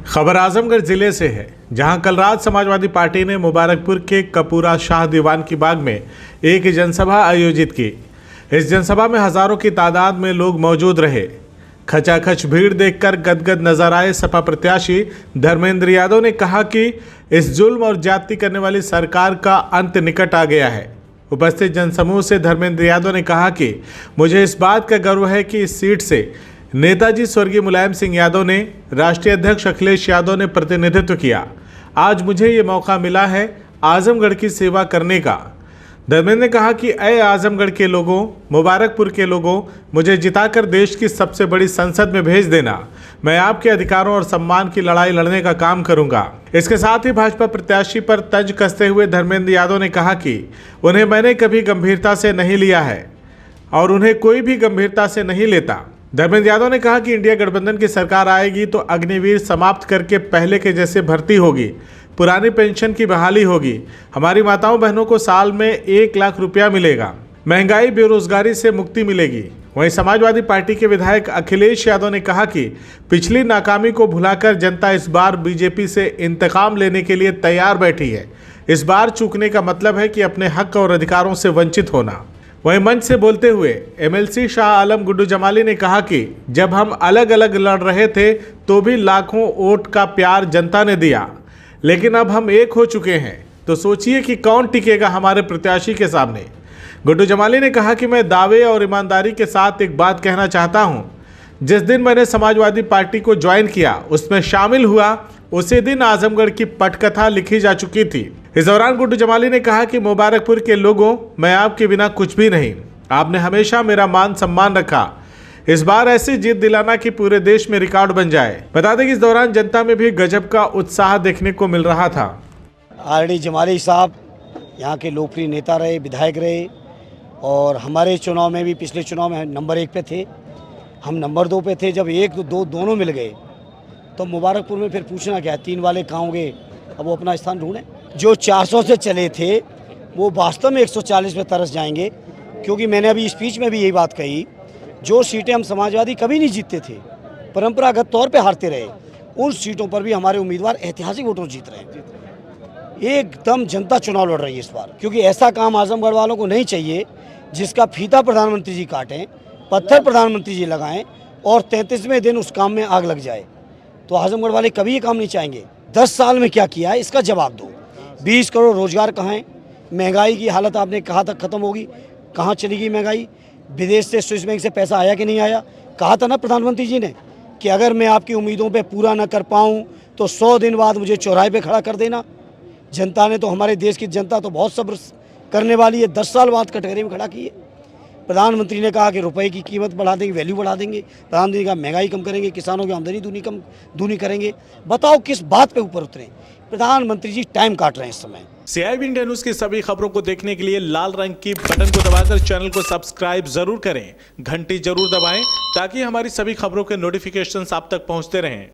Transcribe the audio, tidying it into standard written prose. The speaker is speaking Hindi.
खबर आजमगढ़ जिले से है, जहां कल रात समाजवादी पार्टी ने मुबारकपुर के कपूरा शाह दीवान की बाग में एक जनसभा आयोजित की। इस जनसभा में हजारों की तादाद में लोग मौजूद रहे। खचाखच भीड़ देखकर गदगद नजर आए सपा प्रत्याशी धर्मेंद्र यादव ने कहा कि इस जुल्म और ज्यादती करने वाली सरकार का अंत निकट आ गया है। उपस्थित जनसमूह से धर्मेंद्र यादव ने कहा कि मुझे इस बात का गर्व है कि इस सीट से नेताजी स्वर्गीय मुलायम सिंह यादव ने, राष्ट्रीय अध्यक्ष अखिलेश यादव ने प्रतिनिधित्व किया। आज मुझे ये मौका मिला है आजमगढ़ की सेवा करने का। धर्मेंद्र ने कहा कि ऐ आजमगढ़ के लोगों, मुबारकपुर के लोगों, मुझे जिताकर देश की सबसे बड़ी संसद में भेज देना। मैं आपके अधिकारों और सम्मान की लड़ाई लड़ने का काम करूंगा। इसके साथ ही भाजपा प्रत्याशी पर तंज कसते हुए धर्मेंद्र यादव ने कहा कि उन्हें मैंने कभी गंभीरता से नहीं लिया है और उन्हें कोई भी गंभीरता से नहीं लेता। धर्मेंद्र यादव ने कहा कि इंडिया गठबंधन की सरकार आएगी तो अग्निवीर समाप्त करके पहले के जैसे भर्ती होगी, पुरानी पेंशन की बहाली होगी, हमारी माताओं बहनों को साल में 1 लाख रुपया मिलेगा, महंगाई बेरोजगारी से मुक्ति मिलेगी। वहीं समाजवादी पार्टी के विधायक अखिलेश यादव ने कहा कि पिछली नाकामी को भुलाकर जनता इस बार बीजेपी से इंतकाम लेने के लिए तैयार बैठी है। इस बार चूकने का मतलब है कि अपने हक और अधिकारों से वंचित होना। वहीं मंच से बोलते हुए एमएलसी शाह आलम गुड्डू जमाली ने कहा कि जब हम अलग अलग लड़ रहे थे तो भी लाखों वोट का प्यार जनता ने दिया, लेकिन अब हम एक हो चुके हैं तो सोचिए कि कौन टिकेगा हमारे प्रत्याशी के सामने। गुड्डू जमाली ने कहा कि मैं दावे और ईमानदारी के साथ एक बात कहना चाहता हूं। जिस दिन मैंने समाजवादी पार्टी को ज्वाइन किया, उसमें शामिल हुआ, उसी दिन आजमगढ़ की पटकथा लिखी जा चुकी थी। इस दौरान गुड्डू जमाली ने कहा कि मुबारकपुर के लोगों, मैं आपके बिना कुछ भी नहीं। आपने हमेशा मेरा मान सम्मान रखा। इस बार ऐसी जीत दिलाना कि पूरे देश में रिकॉर्ड बन जाए। बता दें कि इस दौरान जनता में भी गजब का उत्साह देखने को मिल रहा था। आरडी जमाली साहब यहाँ के लोकप्रिय नेता रहे, विधायक रहे और हमारे चुनाव में भी, पिछले चुनाव में नंबर 1 पे थे, हम नंबर 2 पे थे। जब 1 2 दोनों मिल गए तो मुबारकपुर में फिर पूछना क्या है, 3 वाले कहाँ होंगे, अब वो अपना स्थान ढूंढें। जो 400 से चले थे वो वास्तव में 140 पे तरस जाएंगे, क्योंकि मैंने अभी स्पीच में भी यही बात कही, जो सीटें हम समाजवादी कभी नहीं जीतते थे, परंपरागत तौर पे हारते रहे, उन सीटों पर भी हमारे उम्मीदवार ऐतिहासिक वोटों जीत रहे हैं। एकदम जनता चुनाव लड़ रही है इस बार, क्योंकि ऐसा काम आजमगढ़ वालों को नहीं चाहिए जिसका फीता प्रधानमंत्री जी काटें, पत्थर प्रधानमंत्री जी लगाएं और 33वें दिन उस काम में आग लग जाए। तो आजमगढ़ वाले कभी ये काम नहीं चाहेंगे। 10 साल में क्या किया है इसका जवाब दो। 20 करोड़ रोजगार कहाँ है? महंगाई की हालत आपने कहा था खत्म होगी, कहाँ चली गई महंगाई? विदेश से, स्विस बैंक से पैसा आया कि नहीं आया? कहा था ना प्रधानमंत्री जी ने कि अगर मैं आपकी उम्मीदों पे पूरा न कर पाऊँ तो 100 दिन बाद मुझे चौराहे पे खड़ा कर देना। जनता ने तो, हमारे देश की जनता तो बहुत सब्र करने वाली है, 10 साल बाद कटघरे में खड़ा किए। प्रधानमंत्री ने कहा कि रुपए की कीमत बढ़ा देंगे, वैल्यू बढ़ा देंगे। प्रधानमंत्री का महंगाई कम करेंगे, किसानों की आमदनी दूनी करेंगे। बताओ किस बात पे ऊपर उतरे? प्रधानमंत्री जी टाइम काट रहे हैं इस समय। CIB इंडिया न्यूज की सभी खबरों को देखने के लिए लाल रंग की बटन को दबाकर चैनल को सब्सक्राइब जरूर करें, घंटी जरूर दबाएं ताकि हमारी सभी खबरों के नोटिफिकेशंस आप तक पहुंचते रहें।